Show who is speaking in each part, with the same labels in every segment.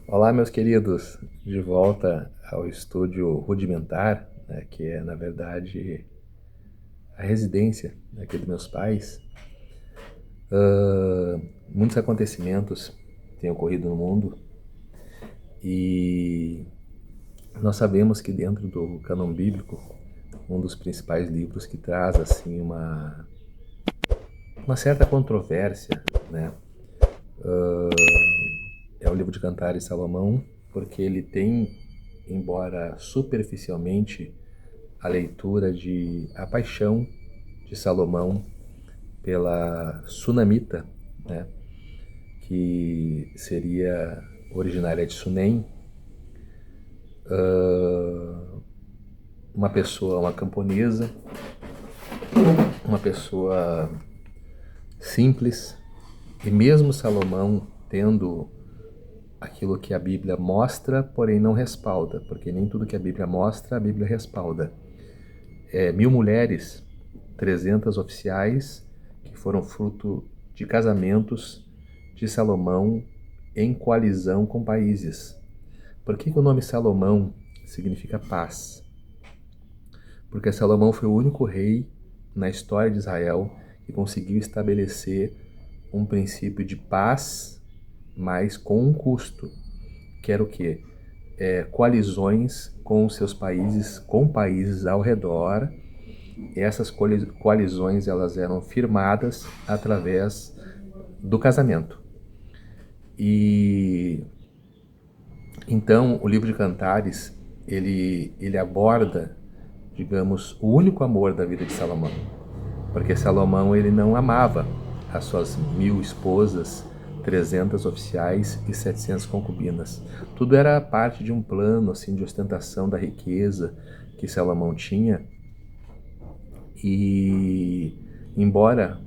Speaker 1: Olá, meus queridos, de volta ao estúdio rudimentar, né, que é, na verdade, a residência aqui dos meus pais. Muitos acontecimentos têm ocorrido no mundo e nós sabemos que dentro do cânon bíblico, um dos principais livros que traz assim uma certa controvérsia, né, é o livro de Cantares de Salomão, porque ele tem, embora superficialmente, a leitura de A Paixão de Salomão pela Sunamita, né, que seria originária de Sunem, uma pessoa, uma camponesa, uma pessoa simples, e mesmo Salomão tendo aquilo que a Bíblia mostra, porém não respalda, porque nem tudo que a Bíblia mostra, a Bíblia respalda. 1.000 mulheres, 300 oficiais, que foram fruto de casamentos de Salomão em coalizão com países. Por que o nome Salomão significa paz? Porque Salomão foi o único rei na história de Israel que conseguiu estabelecer um princípio de paz, mas com um custo, que era o quê? Coalizões com seus países, com países ao redor. Essas coalizões elas eram firmadas através do casamento. E então o livro de Cantares ele aborda, digamos, o único amor da vida de Salomão, porque Salomão ele não amava as suas 1.000 esposas, 300 oficiais e 700 concubinas. Tudo era parte de um plano assim de ostentação da riqueza que Salomão tinha. E embora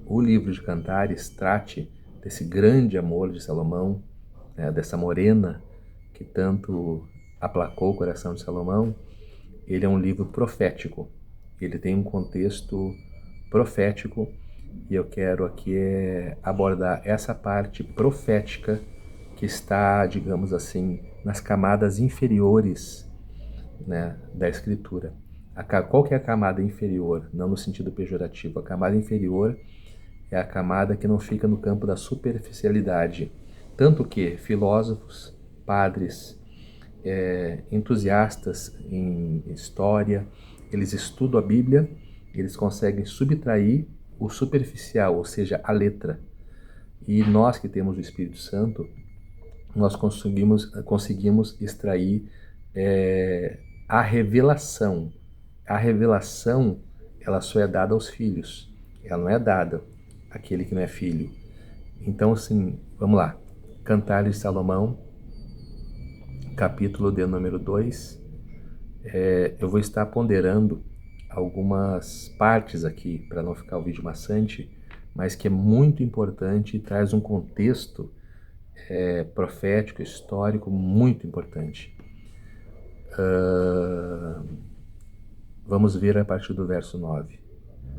Speaker 1: o livro de Cantares trate desse grande amor de Salomão, né, dessa morena que tanto aplacou o coração de Salomão, ele é um livro profético. Ele tem um contexto profético e eu quero aqui abordar essa parte profética que está, digamos assim, nas camadas inferiores, né, da escritura. Qual que é a camada inferior? Não no sentido pejorativo. A camada inferior é a camada que não fica no campo da superficialidade. Tanto que filósofos, padres, entusiastas em história, eles estudam a Bíblia, eles conseguem subtrair o superficial, ou seja, a letra. E nós que temos o Espírito Santo, nós conseguimos extrair a revelação. A revelação, ela só é dada aos filhos. Ela não é dada àquele que não é filho. Então, assim, vamos lá. Cantares de Salomão, capítulo de número 2. Eu vou estar ponderando algumas partes aqui, para não ficar o vídeo maçante, mas que é muito importante e traz um contexto profético, histórico, muito importante. Vamos ver a partir do verso 9.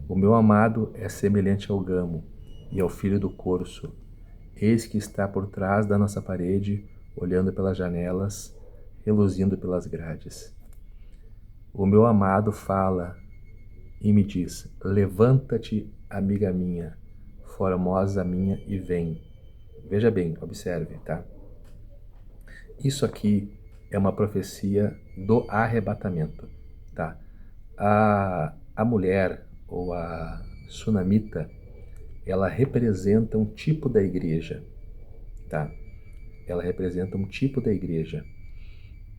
Speaker 1: O meu amado é semelhante ao gamo e ao filho do corço. Eis que está por trás da nossa parede, olhando pelas janelas, reluzindo pelas grades. O meu amado fala e me diz: levanta-te, amiga minha, formosa minha, e vem. Veja bem, observe, tá? Isso aqui é uma profecia do arrebatamento, tá? A mulher, ou a sunamita, ela representa um tipo da igreja, tá? Ela representa um tipo da igreja.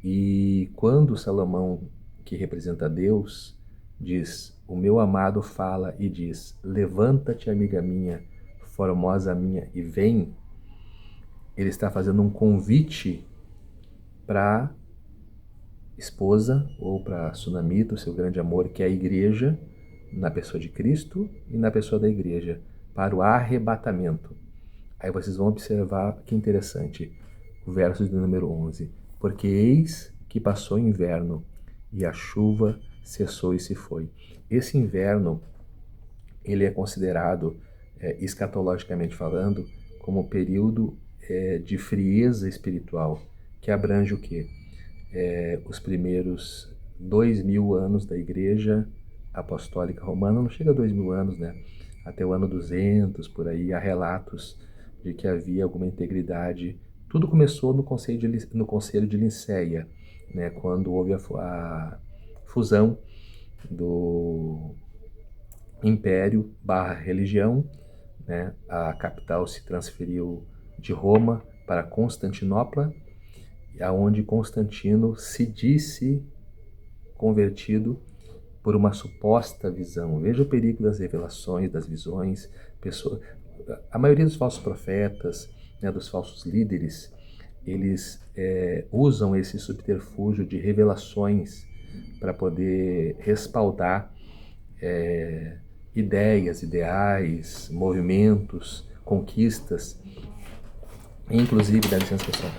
Speaker 1: E quando Salomão, que representa Deus, diz: o meu amado fala e diz: levanta-te, amiga minha, formosa minha, e vem, ele está fazendo um convite para esposa ou para a sunamita, o seu grande amor, que é a igreja, na pessoa de Cristo e na pessoa da igreja, para o arrebatamento. Aí vocês vão observar que interessante, o verso de número 11. Porque eis que passou o inverno e a chuva cessou e se foi. Esse inverno, ele é considerado, escatologicamente falando, como o período de frieza espiritual, que abrange o quê? Os primeiros 2000 anos da Igreja Apostólica Romana, não chega a 2000 anos, né? Até o ano 200, por aí, há relatos de que havia alguma integridade. Tudo começou no Conselho de Nicéia, né? Quando houve a fusão do Império barra religião, né? A capital se transferiu de Roma para Constantinopla, aonde Constantino se disse convertido por uma suposta visão. Veja o perigo das revelações, das visões. A maioria dos falsos profetas, né, dos falsos líderes, eles usam esse subterfúgio de revelações para poder respaldar ideias, ideais, movimentos, conquistas. Inclusive, dá licença, pessoal.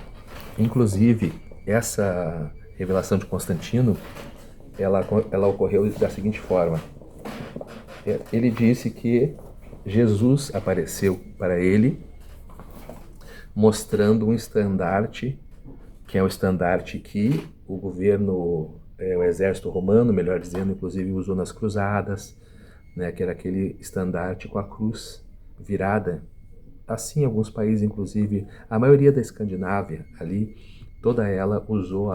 Speaker 1: Inclusive, essa revelação de Constantino, ela ocorreu da seguinte forma. Ele disse que Jesus apareceu para ele mostrando um estandarte, que é o estandarte que o governo, o exército romano, melhor dizendo, inclusive usou nas cruzadas, né, que era aquele estandarte com a cruz virada. Assim, alguns países, inclusive a maioria da Escandinávia ali, toda ela usou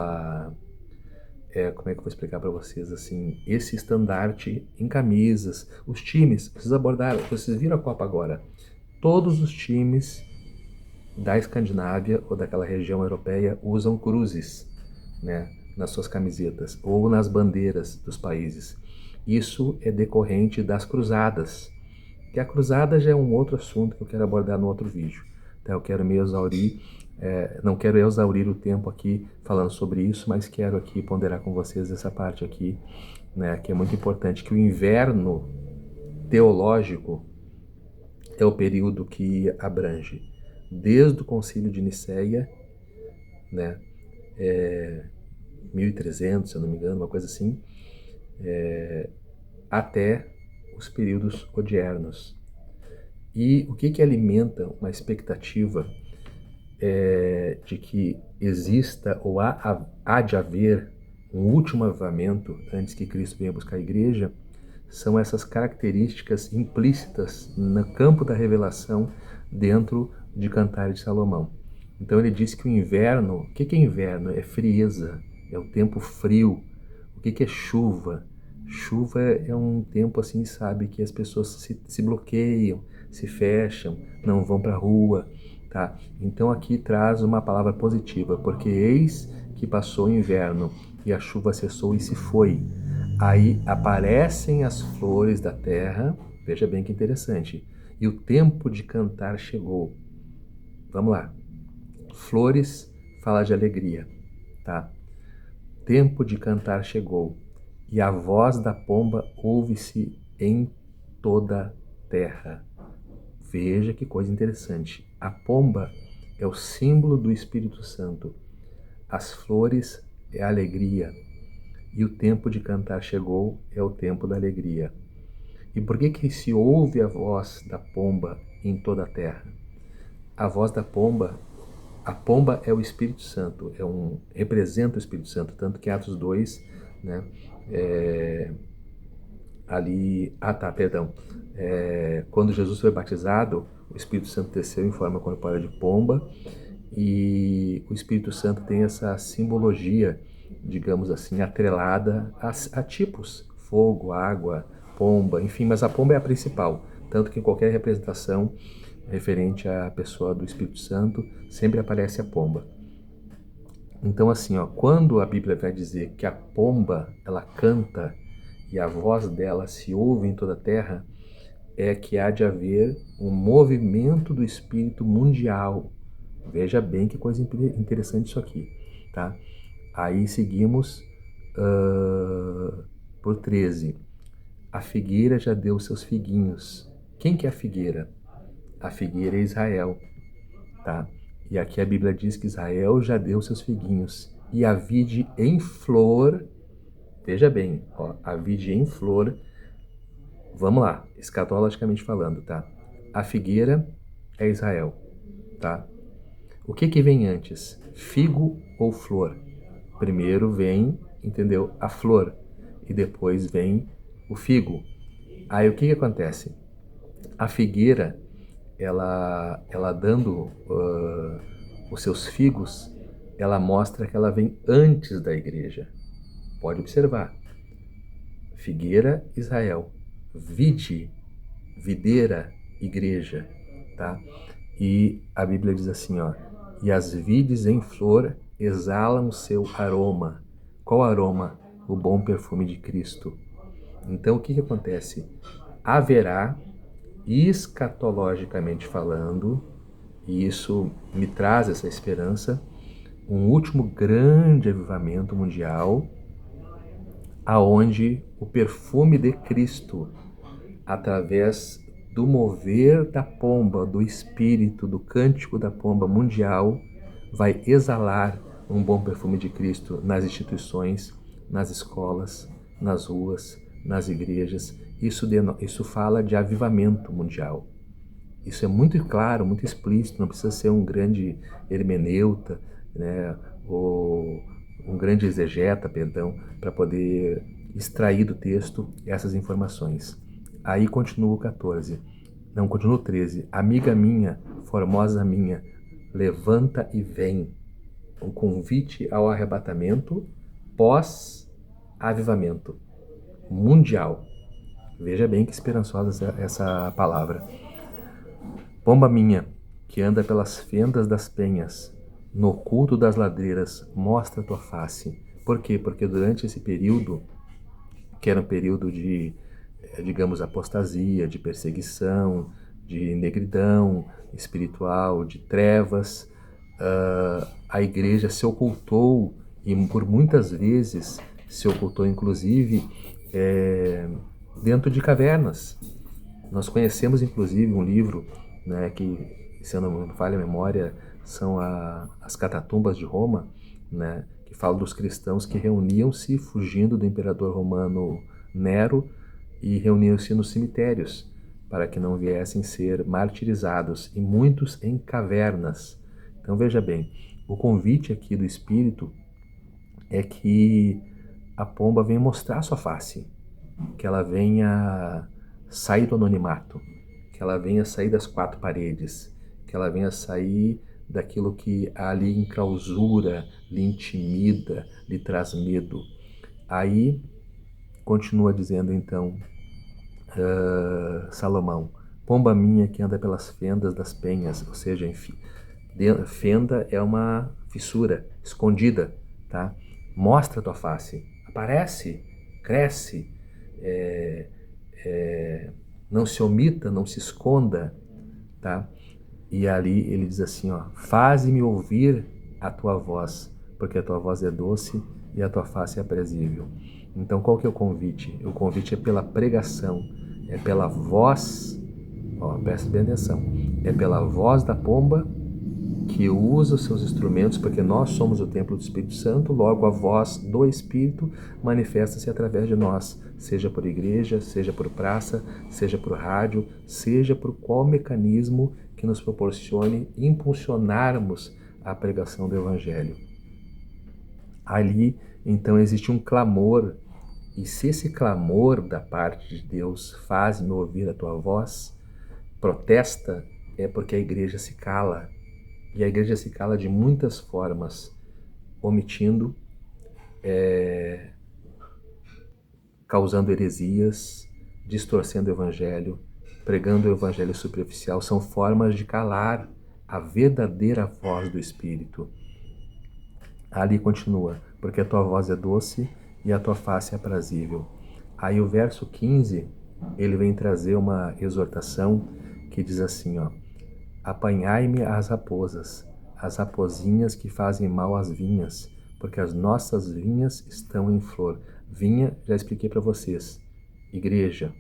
Speaker 1: como é que eu vou explicar para vocês, assim, esse estandarte em camisas. Os times, vocês abordaram, vocês viram a Copa agora, todos os times da Escandinávia ou daquela região europeia usam cruzes, né, nas suas camisetas ou nas bandeiras dos países. Isso é decorrente das cruzadas, que a cruzada já é um outro assunto que eu quero abordar no outro vídeo. Então, eu quero me exaurir, não quero exaurir o tempo aqui falando sobre isso, mas quero aqui ponderar com vocês essa parte aqui, né, que é muito importante, que o inverno teológico é o período que abrange desde o Concílio de Nicéia, né, 1300, se eu não me engano, uma coisa assim, até os períodos odiernos. E o que alimenta uma expectativa de que exista ou há de haver um último avivamento antes que Cristo venha buscar a igreja, são essas características implícitas no campo da revelação dentro de Cantares de Salomão. Então ele diz que o inverno, o que é inverno? É frieza, é o tempo frio. O que é chuva? Chuva é um tempo assim, sabe, que as pessoas se bloqueiam, se fecham, não vão para a rua, tá? Então aqui traz uma palavra positiva, porque eis que passou o inverno e a chuva cessou e se foi. Aí aparecem as flores da terra, veja bem que interessante, e o tempo de cantar chegou. Vamos lá. Flores fala de alegria, tá? Tempo de cantar chegou, e a voz da pomba ouve-se em toda a terra. Veja que coisa interessante. A pomba é o símbolo do Espírito Santo. As flores é a alegria. E o tempo de cantar chegou, é o tempo da alegria. E por que se ouve a voz da pomba em toda a terra? A voz da pomba, a pomba é o Espírito Santo, representa o Espírito Santo, tanto que Atos 2, né, quando Jesus foi batizado, o Espírito Santo desceu em forma corpórea de pomba, e o Espírito Santo tem essa simbologia, digamos assim, atrelada a tipos, fogo, água, pomba, enfim, mas a pomba é a principal, tanto que em qualquer representação referente à pessoa do Espírito Santo, sempre aparece a pomba. Então assim, quando a Bíblia vai dizer que a pomba, ela canta e a voz dela se ouve em toda a terra, é que há de haver um movimento do Espírito mundial. Veja bem que coisa interessante isso aqui, tá? Aí seguimos por 13. A figueira já deu seus figuinhos. Quem que é a figueira? A figueira é Israel, tá? E aqui a Bíblia diz que Israel já deu seus figuinhos. E a vide em flor, veja bem, a vide em flor, vamos lá, escatologicamente falando, tá? A figueira é Israel, tá? O que vem antes? Figo ou flor? Primeiro vem, entendeu? A flor e depois vem o figo. Aí o que acontece? A figueira, ela dando os seus figos, ela mostra que ela vem antes da igreja. Pode observar. Figueira, Israel. Vide, videira, igreja, tá? E a Bíblia diz assim, ó: e as vides em flor exalam o seu aroma. Qual aroma? O bom perfume de Cristo. Então o que acontece? Haverá, escatologicamente falando, e isso me traz essa esperança, um último grande avivamento mundial, aonde o perfume de Cristo, através do mover da pomba, do espírito, do cântico da pomba mundial, vai exalar um bom perfume de Cristo nas instituições, nas escolas, nas ruas, nas igrejas. Isso fala de avivamento mundial. Isso é muito claro, muito explícito, não precisa ser um grande hermeneuta, né, ou um grande exegeta, perdão, para poder extrair do texto essas informações. Aí continua o 14, não, continua o 13. Amiga minha, formosa minha, levanta e vem. Um convite ao arrebatamento pós-avivamento mundial. Veja bem que esperançosa essa palavra. Pomba minha, que anda pelas fendas das penhas, no oculto das ladeiras, mostra tua face. Por quê? Porque durante esse período, que era um período de, digamos, apostasia, de perseguição, de negridão espiritual, de trevas, a igreja se ocultou, e por muitas vezes se ocultou, inclusive, dentro de cavernas. Nós conhecemos, inclusive, um livro, né, que, se eu não me falha a memória, são as catatumbas de Roma, né, que falam dos cristãos que reuniam-se fugindo do imperador romano Nero e reuniam-se nos cemitérios para que não viessem ser martirizados, e muitos em cavernas. Então veja bem, o convite aqui do Espírito é que a pomba venha mostrar sua face, que ela venha sair do anonimato, que ela venha sair das quatro paredes, que ela venha sair daquilo que ali enclausura, lhe intimida, lhe traz medo. Aí continua dizendo então Salomão: pomba minha que anda pelas fendas das penhas, ou seja, enfim, fenda é uma fissura escondida, tá? Mostra a tua face, aparece, cresce, não se omita, não se esconda, tá? E ali ele diz assim, ó: faze-me ouvir a tua voz, porque a tua voz é doce e a tua face é aprazível. Então qual que é o convite? O convite é pela pregação, é pela voz, ó, presta bem atenção, é pela voz da pomba que usa os seus instrumentos, porque nós somos o templo do Espírito Santo, logo a voz do Espírito manifesta-se através de nós, seja por igreja, seja por praça, seja por rádio, seja por qual mecanismo que nos proporcione impulsionarmos a pregação do Evangelho. Ali, então, existe um clamor, e se esse clamor da parte de Deus faz-me ouvir a tua voz, protesta, é porque a igreja se cala. E a igreja se cala de muitas formas, omitindo, causando heresias, distorcendo o evangelho, pregando o evangelho superficial. São formas de calar a verdadeira voz do Espírito. Ali continua: porque a tua voz é doce e a tua face é aprazível. Aí o verso 15, ele vem trazer uma exortação que diz assim, ó: apanhai-me as raposinhas que fazem mal às vinhas, porque as nossas vinhas estão em flor. Vinha, já expliquei para vocês. Igreja.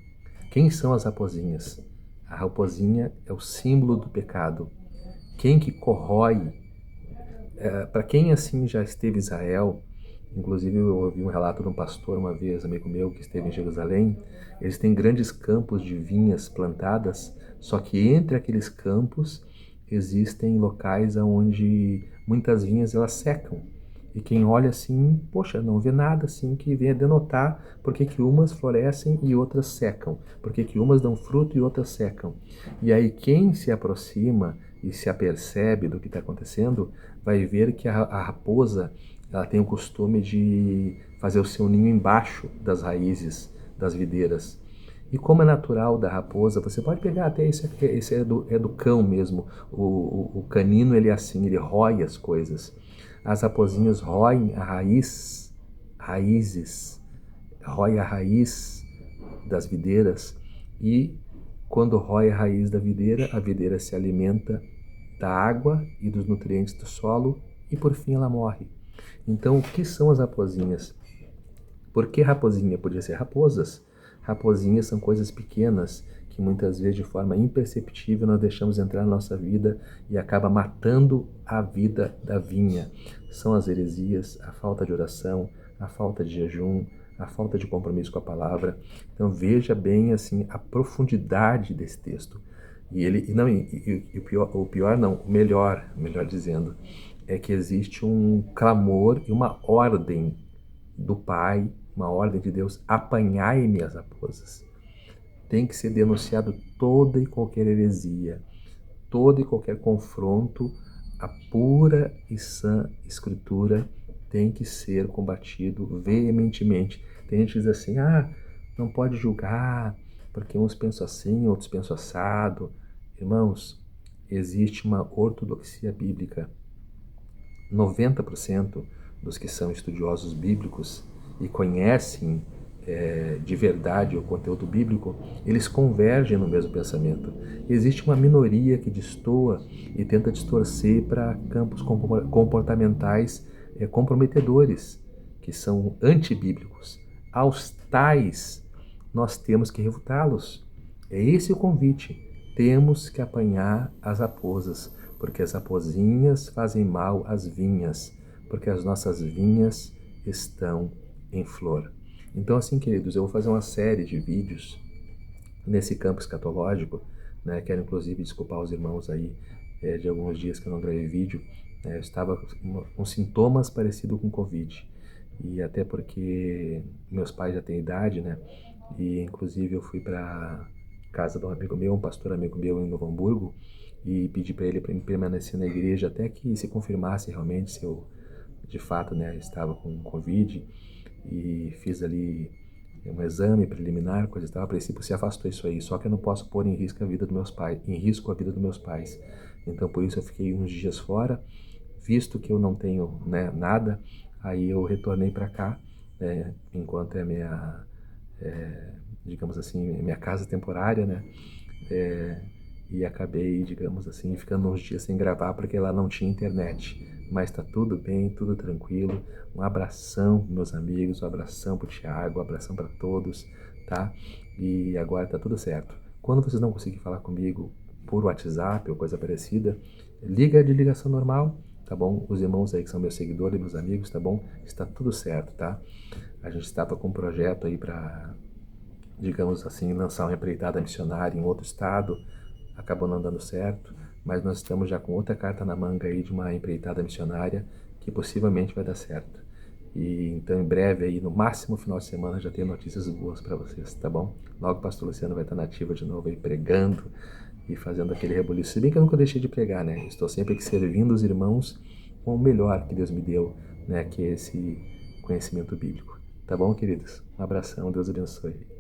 Speaker 1: Quem são as raposinhas? A raposinha é o símbolo do pecado. Quem que corrói? Para quem assim já esteve em Israel, inclusive eu ouvi um relato de um pastor uma vez, amigo meu, que esteve em Jerusalém. Eles têm grandes campos de vinhas plantadas, só que entre aqueles campos existem locais onde muitas vinhas elas secam. E quem olha assim, poxa, não vê nada assim que venha denotar porque que umas florescem e outras secam, porque que umas dão fruto e outras secam. E aí quem se aproxima e se apercebe do que está acontecendo, vai ver que a raposa ela tem o costume de fazer o seu ninho embaixo das raízes das videiras. E como é natural da raposa, você pode pegar até esse é do cão mesmo. O canino ele é assim, ele rói as coisas. As raposinhas roem rói a raiz das videiras e quando rói a videira se alimenta da água e dos nutrientes do solo e por fim ela morre. Então o que são as raposinhas? Por que raposinha? Podia ser raposas. Raposinhas são coisas pequenas que muitas vezes de forma imperceptível nós deixamos entrar na nossa vida e acaba matando a vida da vinha. São as heresias, a falta de oração, a falta de jejum, a falta de compromisso com a palavra. Então veja bem assim a profundidade desse texto. E ele não e o melhor dizendo, é que existe um clamor e uma ordem do Pai, uma ordem de Deus, apanhai-me as raposas. Tem que ser denunciado toda e qualquer heresia, todo e qualquer confronto à pura e sã Escritura tem que ser combatido veementemente. Tem gente que diz assim, não pode julgar, porque uns pensam assim, outros pensam assado. Irmãos, existe uma ortodoxia bíblica. 90% dos que são estudiosos bíblicos e conhecem de verdade o conteúdo bíblico, eles convergem no mesmo pensamento. Existe uma minoria que destoa e tenta distorcer para campos comportamentais comprometedores, que são antibíblicos. Aos tais, nós temos que refutá-los. É esse o convite. Temos que apanhar as raposas, porque as raposinhas fazem mal às vinhas, porque as nossas vinhas estão em flor. Então, assim, queridos, eu vou fazer uma série de vídeos nesse campo escatológico, né? Quero, inclusive, desculpar os irmãos aí de alguns dias que eu não gravei vídeo. Eu estava com sintomas parecidos com Covid. E até porque meus pais já têm idade, né? E, inclusive, eu fui para casa de um amigo meu, um pastor amigo meu em Novo Hamburgo, e pedi para ele permanecer na igreja até que se confirmasse realmente se eu, de fato, né, estava com Covid. E fiz ali um exame preliminar, coisa e tal. A princípio se afastou isso aí, só que eu não posso pôr em risco a vida dos meus pais, Então por isso eu fiquei uns dias fora, visto que eu não tenho, né, nada, aí eu retornei para cá, enquanto é minha, digamos assim, minha casa temporária, né? E acabei, digamos assim, ficando uns dias sem gravar porque lá não tinha internet. Mas tá tudo bem, tudo tranquilo. Um abração pros meus amigos, um abração pro Thiago, um abração para todos, tá? E agora tá tudo certo. Quando vocês não conseguirem falar comigo por WhatsApp ou coisa parecida, liga de ligação normal, tá bom? Os irmãos aí que são meus seguidores, meus amigos, tá bom? Está tudo certo, tá? A gente estava com um projeto aí para, digamos assim, lançar uma empreitada missionária em outro estado. Acabou não dando certo, mas nós estamos já com outra carta na manga aí de uma empreitada missionária que possivelmente vai dar certo. E então em breve aí, no máximo final de semana, já tenho notícias boas para vocês, tá bom? Logo o pastor Luciano vai estar na ativa de novo aí pregando e fazendo aquele rebuliço. Se bem que eu nunca deixei de pregar, né? Estou sempre aqui servindo os irmãos com o melhor que Deus me deu, né? Que é esse conhecimento bíblico. Tá bom, queridos? Um abração, Deus abençoe.